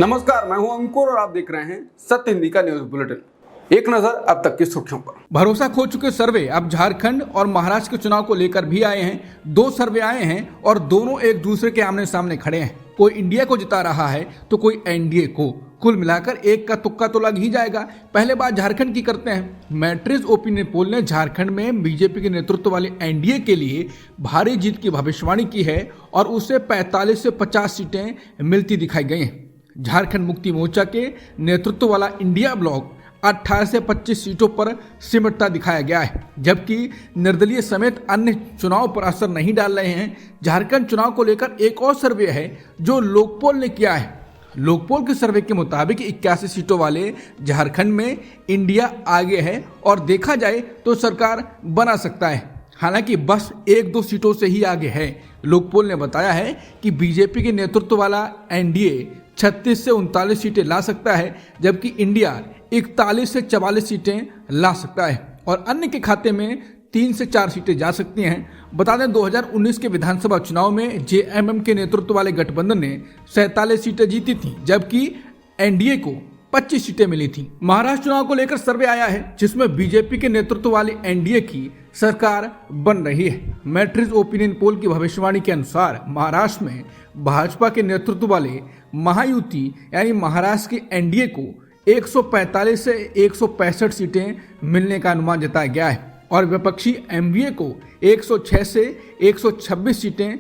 नमस्कार, मैं हूं अंकुर और आप देख रहे हैं सत्य हिंदी का न्यूज बुलेटिन। एक नजर अब तक की सुर्खियों पर। भरोसा खो चुके सर्वे अब झारखंड और महाराष्ट्र के चुनाव को लेकर भी आए हैं। दो सर्वे आए हैं और दोनों एक दूसरे के आमने सामने खड़े हैं। कोई इंडिया को जिता रहा है तो कोई एनडीए को। कुल मिलाकर एक का तुक्का तो लग ही जाएगा। पहले बात झारखंड की करते हैं। मैट्रिक्स ओपिनियन पोल ने झारखंड में बीजेपी के नेतृत्व वाले एनडीए के लिए भारी जीत की भविष्यवाणी की है और उसे 45 से 50 सीटें मिलती दिखाई गई हैं। झारखंड मुक्ति मोर्चा के नेतृत्व वाला इंडिया ब्लॉक 18 से 25 सीटों पर सिमटता दिखाया गया है, जबकि निर्दलीय समेत अन्य चुनाव पर असर नहीं डाल रहे हैं। झारखंड चुनाव को लेकर एक और सर्वे है जो लोकपोल ने किया है। लोकपोल के सर्वे के मुताबिक 81 सीटों वाले झारखंड में इंडिया आगे है और देखा जाए तो सरकार बना सकता है, हालांकि बस 1-2 सीटों से ही आगे है। लोकपोल ने बताया है कि बीजेपी के नेतृत्व वाला एनडीए 36 से 39 सीटें ला सकता है, जबकि इंडिया 41 से 44 सीटें ला सकता है और अन्य के खाते में 3 से 4 सीटें जा सकती हैं। बता दें 2019 के विधानसभा चुनाव में जेएमएम के नेतृत्व वाले गठबंधन ने 47 सीटें जीती थी, जबकि एनडीए को 25 सीटें मिली थी। महाराष्ट्र चुनाव को लेकर सर्वे आया है जिसमें बीजेपी के नेतृत्व वाली एनडीए की सरकार बन रही है। मैट्रिक्स ओपिनियन पोल की भविष्यवाणी के अनुसार महाराष्ट्र में भाजपा के नेतृत्व वाले महायुति यानी महाराष्ट्र की एनडीए को 145 से 165 सीटें मिलने का अनुमान जताया गया है और विपक्षी एमवीए को 106 से 126 सीटें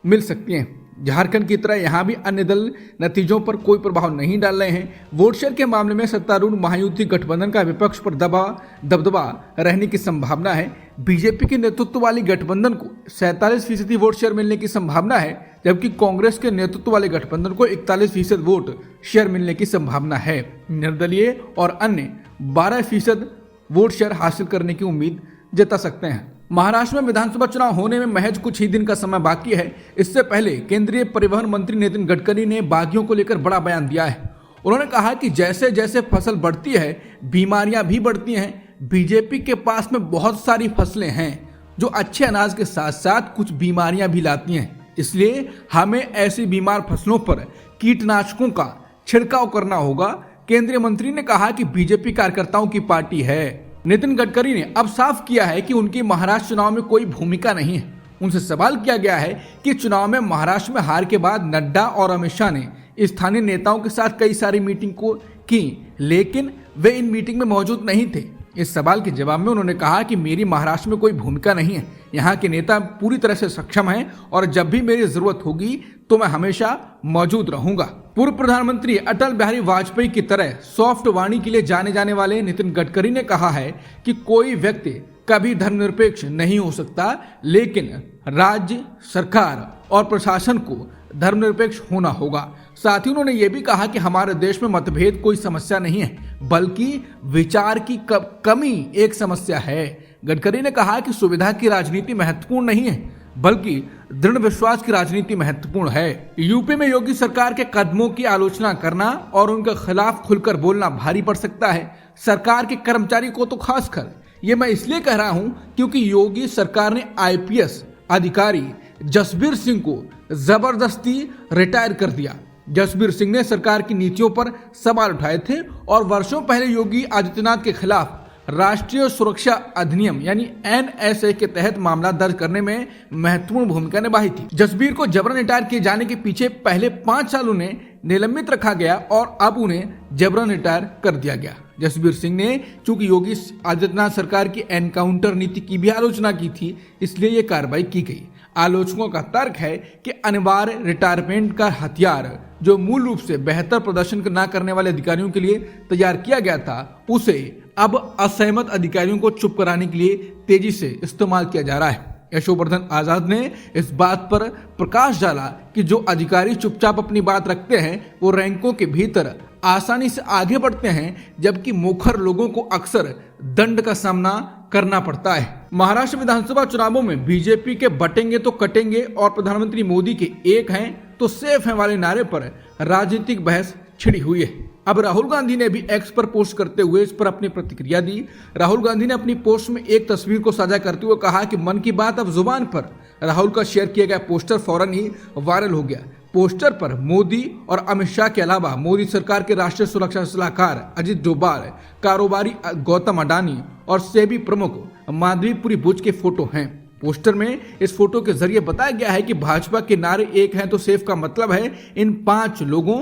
मिल सकती हैं। झारखंड की तरह यहां भी अन्य दल नतीजों पर कोई प्रभाव नहीं डाल रहे हैं। वोट शेयर के मामले में सत्तारूढ़ महायुति गठबंधन का विपक्ष पर दबदबा रहने की संभावना है। बीजेपी के नेतृत्व वाली गठबंधन को 47% वोट शेयर मिलने की संभावना है, जबकि कांग्रेस के नेतृत्व वाले गठबंधन को 41% वोट शेयर मिलने की संभावना है। निर्दलीय और अन्य 12% वोट शेयर हासिल करने की उम्मीद जता सकते हैं। महाराष्ट्र में विधानसभा चुनाव होने में महज कुछ ही दिन का समय बाकी है। इससे पहले केंद्रीय परिवहन मंत्री नितिन गडकरी ने बागियों को लेकर बड़ा बयान दिया है। उन्होंने कहा कि जैसे जैसे फसल बढ़ती है बीमारियां भी बढ़ती हैं। बीजेपी के पास में बहुत सारी फसलें हैं जो अच्छे अनाज के साथ साथ कुछ बीमारियां भी लाती हैं, इसलिए हमें ऐसी बीमार फसलों पर कीटनाशकों का छिड़काव करना होगा। केंद्रीय मंत्री ने कहा कि बीजेपी कार्यकर्ताओं की पार्टी है। नितिन गडकरी ने अब साफ किया है कि उनकी महाराष्ट्र चुनाव में कोई भूमिका नहीं है। उनसे सवाल किया गया है कि चुनाव में महाराष्ट्र में हार के बाद नड्डा और अमित शाह ने स्थानीय नेताओं के साथ कई सारी मीटिंग को की, लेकिन वे इन मीटिंग में मौजूद नहीं थे। इस सवाल के जवाब में उन्होंने कहा कि मेरी महाराष्ट्र में कोई भूमिका नहीं है। यहाँ के नेता पूरी तरह से सक्षम हैं और जब भी मेरी जरूरत होगी तो मैं हमेशा मौजूद रहूंगा। पूर्व प्रधानमंत्री अटल बिहारी वाजपेयी की तरह सॉफ्ट वाणी के लिए जाने जाने वाले नितिन गडकरी ने कहा है कि कोई व्यक्ति कभी धर्मनिरपेक्ष नहीं हो सकता, लेकिन राज्य सरकार और प्रशासन को धर्मनिरपेक्ष होना होगा। साथ ही उन्होंने ये भी कहा कि हमारे देश में मतभेद कोई समस्या नहीं है, बल्कि विचार की कमी एक समस्या है। गडकरी ने कहा कि सुविधा की राजनीति महत्वपूर्ण नहीं है, बल्कि दृढ़ विश्वास की राजनीति महत्वपूर्ण है। यूपी में योगी सरकार के कदमों की आलोचना करना और उनके खिलाफ खुलकर बोलना भारी पड़ सकता है। सरकार के कर्मचारी को तो खासकर। ये मैं इसलिए कह रहा हूं क्योंकि योगी सरकार ने आईपीएस अधिकारी जसबीर सिंह को जबरदस्ती रिटायर कर दिया। जसबीर सिंह ने सरकार की नीतियों पर सवाल उठाए थे और वर्षों पहले योगी आदित्यनाथ के खिलाफ राष्ट्रीय सुरक्षा अधिनियम यानी एनएसए के तहत मामला दर्ज करने में महत्वपूर्ण भूमिका निभाई थी। जसबीर को जबरन रिटायर किए जाने के पीछे पहले 5 साल उन्हें निलंबित रखा गया और अब उन्हें जबरन रिटायर कर दिया गया। जसबीर सिंह ने चूंकि योगी आदित्यनाथ सरकार की एनकाउंटर नीति की भी आलोचना की थी, इसलिए ये कार्रवाई की गई। आलोचकों का तर्क है कि अनिवार्य रिटायरमेंट का हथियार जो मूल रूप से बेहतर प्रदर्शन न करने वाले अधिकारियों के लिए तैयार किया गया था, उसे अब असहमत अधिकारियों को चुप कराने के लिए तेजी से इस्तेमाल किया जा रहा है। यशोवर्धन आजाद ने इस बात पर प्रकाश डाला कि जो अधिकारी चुपचाप अपनी बात रखते हैं वो रैंकों के भीतर आसानी से आगे बढ़ते हैं, जबकि मुखर लोगों को अक्सर दंड का सामना करना पड़ता है। महाराष्ट्र विधानसभा चुनावों में बीजेपी के बटेंगे तो कटेंगे और प्रधानमंत्री मोदी के एक हैं तो सेफ हैं वाले नारे पर राजनीतिक बहस छिड़ी हुई है। अब राहुल गांधी ने भी एक्स पर पोस्ट करते हुए इस पर अपनी प्रतिक्रिया दी। राहुल गांधी ने अपनी पोस्ट में एक तस्वीर को साझा करते हुए कहा कि मन की बात अब जुबान पर। राहुल का शेयर किया गया पोस्टर फौरन ही वायरल हो गया। पोस्टर पर मोदी और अमित शाह के अलावा मोदी सरकार के राष्ट्रीय सुरक्षा सलाहकार अजित डोभाल, कारोबारी गौतम अडानी और सेबी प्रमुख माधवीपुरी बुच के फोटो हैं। पोस्टर में इस फोटो के जरिए बताया गया है कि भाजपा के नारे एक हैं तो सेफ का मतलब है इन 5 लोगों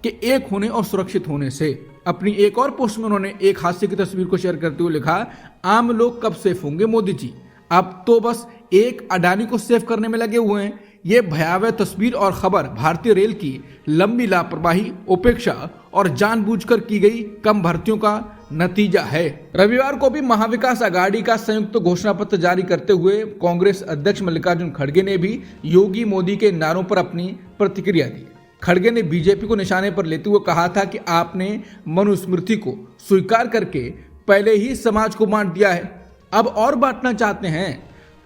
के एक होने और सुरक्षित होने से। अपनी एक और पोस्ट में उन्होंने एक हादसे की तस्वीर को शेयर करते हुए लिखा, आम लोग कब सेफ होंगे मोदी जी, अब तो बस एक अडानी को सेफ करने में लगे हुए हैं। ये भयावह तस्वीर और खबर भारतीय रेल की लंबी लापरवाही, उपेक्षा और जानबूझकर की गई कम भर्तियों का नतीजा है। रविवार को भी महाविकास आघाड़ी का संयुक्त घोषणा पत्र जारी करते हुए कांग्रेस अध्यक्ष मल्लिकार्जुन खड़गे ने भी योगी मोदी के नारों पर अपनी प्रतिक्रिया दी। खड़गे ने बीजेपी को निशाने पर लेते हुए कहा था कि आपने मनुस्मृति को स्वीकार करके पहले ही समाज को बांट दिया है, अब और बांटना चाहते हैं।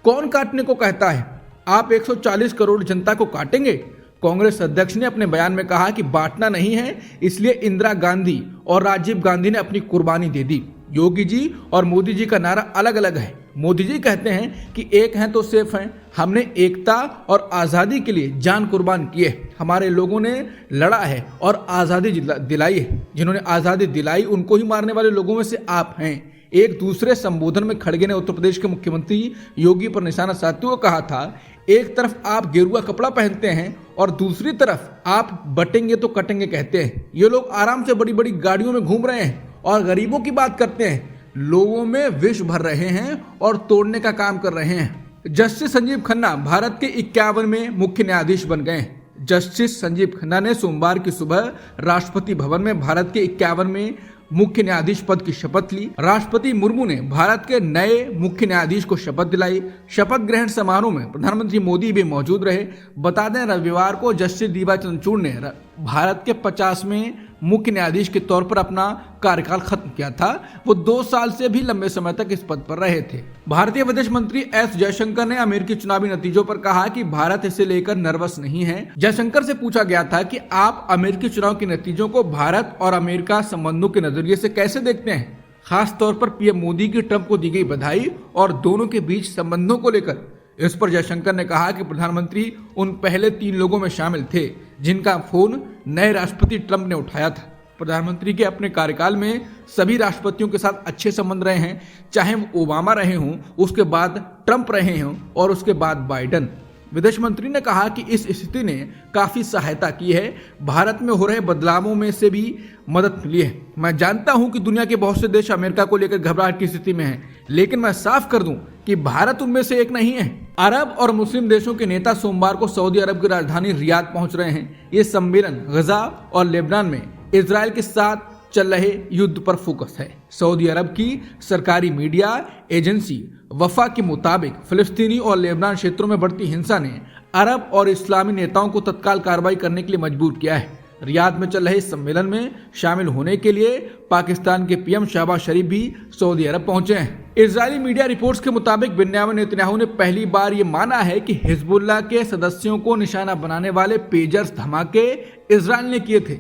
कौन काटने को कहता है? आप 140 करोड़ जनता को काटेंगे? कांग्रेस अध्यक्ष ने अपने बयान में कहा कि बांटना नहीं है, इसलिए इंदिरा गांधी और राजीव गांधी ने अपनी कुर्बानी दे दी। योगी जी और मोदी जी का नारा अलग अलग है। मोदी जी कहते हैं कि एक हैं तो सेफ हैं, हमने एकता और आज़ादी के लिए जान कुर्बान की है, हमारे लोगों ने लड़ा है और आज़ादी दिलाई है। जिन्होंने आज़ादी दिलाई उनको ही मारने वाले लोगों में से आप हैं। एक दूसरे संबोधन में खड़गे ने उत्तर प्रदेश के मुख्यमंत्री योगी पर निशाना साधते हुए कहा था, एक तरफ आप गेरुआ कपड़ा पहनते हैं और दूसरी तरफ आप बटेंगे तो कटेंगे कहते हैं। ये लोग आराम से बड़ी बड़ी गाड़ियों में घूम रहे हैं और गरीबों की बात करते हैं, लोगों में विष भर रहे हैं और तोड़ने का काम कर रहे हैं। जस्टिस संजीव खन्ना भारत के 51वें मुख्य न्यायाधीश बन गए। जस्टिस संजीव खन्ना ने सोमवार की सुबह राष्ट्रपति भवन में भारत के 51वें मुख्य न्यायाधीश पद की शपथ ली। राष्ट्रपति मुर्मू ने भारत के नए मुख्य न्यायाधीश को शपथ दिलाई। शपथ ग्रहण समारोह में प्रधानमंत्री मोदी भी मौजूद रहे। बता दें, रविवार को जस्टिस दीपा चंद्रचूड़ ने भारत के 50वें मुख्य न्यायाधीश के तौर पर अपना कार्यकाल खत्म किया था। वो 2 साल से भी लंबे समय तक इस पद पर रहे थे। भारतीय विदेश मंत्री एस जयशंकर ने अमेरिकी चुनावी नतीजों पर कहा कि भारत इसे लेकर नर्वस नहीं है। जयशंकर से पूछा गया था कि आप अमेरिकी चुनाव के नतीजों को भारत और अमेरिका संबंधों के नजरिए से कैसे देखते हैं, खास तौर पर पीएम मोदी की ट्रंप को दी गई बधाई और दोनों के बीच संबंधों को लेकर। इस पर जयशंकर ने कहा कि प्रधानमंत्री उन पहले 3 लोगों में शामिल थे जिनका फोन नए राष्ट्रपति ट्रंप ने उठाया था। प्रधानमंत्री के अपने कार्यकाल में सभी राष्ट्रपतियों के साथ अच्छे संबंध रहे हैं, चाहे वो ओबामा रहे हों, उसके बाद ट्रंप रहे हों और उसके बाद बाइडन। विदेश मंत्री ने कहा कि इस स्थिति ने काफी सहायता की है, भारत में हो रहे बदलावों में से भी मदद मिली है। मैं जानता हूं कि दुनिया के बहुत से देश अमेरिका को लेकर घबराहट की स्थिति में हैं, लेकिन मैं साफ कर दूं कि भारत उनमें से एक नहीं है। अरब और मुस्लिम देशों के नेता सोमवार को सऊदी अरब की राजधानी रियाद पहुंच रहे हैं। ये सम्मेलन गजा और लेबनान में इजराइल के साथ चल रहे युद्ध पर फोकस है। सऊदी अरब की सरकारी मीडिया एजेंसी वफा के मुताबिक फिलिस्तीनी और लेबनान क्षेत्रों में बढ़ती हिंसा ने अरब और इस्लामी नेताओं को तत्काल कार्रवाई करने के लिए मजबूर किया है। रियाद में चल रहे इस सम्मेलन में शामिल होने के लिए पाकिस्तान के पीएम शहबाज शरीफ भी सऊदी अरब पहुंचे हैं। इजरायली मीडिया रिपोर्ट्स के मुताबिक बिन्यामिन नेतन्याहू ने पहली बार ये माना है कि हिजबुल्लाह के सदस्यों को निशाना बनाने वाले पेजर्स धमाके इजरायल ने किए थे।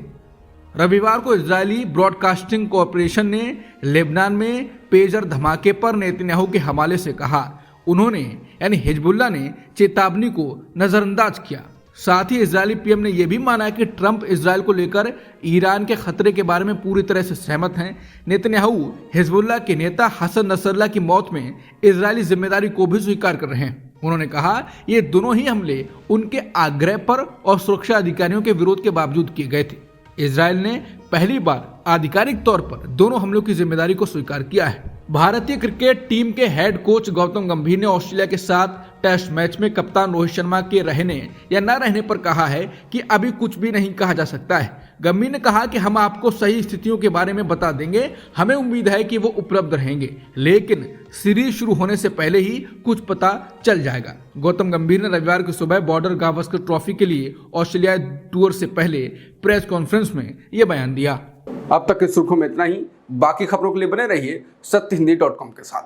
रविवार को इजरायली ब्रॉडकास्टिंग कॉरपोरेशन ने लेबनान में पेजर धमाके पर नेतन्याहू के हवाले से कहा, उन्होंने यानी हिजबुल्लाह ने चेतावनी को नजरअंदाज किया। साथ ही इजरायली पीएम ने यह भी माना कि ट्रंप इजरायल को लेकर ईरान के खतरे के बारे में पूरी तरह से सहमत हैं। नेतन्याहू हिजबुल्लाह के नेता हसन नसरल्लाह की मौत में इजरायली जिम्मेदारी को भी स्वीकार कर रहे हैं। उन्होंने कहा, ये दोनों ही हमले उनके आग्रह पर और सुरक्षा अधिकारियों के विरोध के बावजूद किए गए थे। इजरायल ने पहली बार आधिकारिक तौर पर दोनों हमलों की जिम्मेदारी को स्वीकार किया है। भारतीय क्रिकेट टीम के हेड कोच गौतम गंभीर ने ऑस्ट्रेलिया के साथ टेस्ट मैच में कप्तान रोहित शर्मा के रहने या न रहने पर कहा है कि अभी कुछ भी नहीं कहा जा सकता है। गंभीर ने कहा कि हम आपको सही स्थितियों के बारे में बता देंगे, हमें उम्मीद है कि वो उपलब्ध रहेंगे, लेकिन सीरीज शुरू होने से पहले ही कुछ पता चल जाएगा। गौतम गंभीर ने रविवार की सुबह बॉर्डर गावस्कर ट्रॉफी के लिए ऑस्ट्रेलिया टूर से पहले प्रेस कॉन्फ्रेंस में यह बयान दिया। अब तक की सुर्खियों में इतना ही। बाकी खबरों के लिए बने रहिए सत्यहिंदी.com के साथ।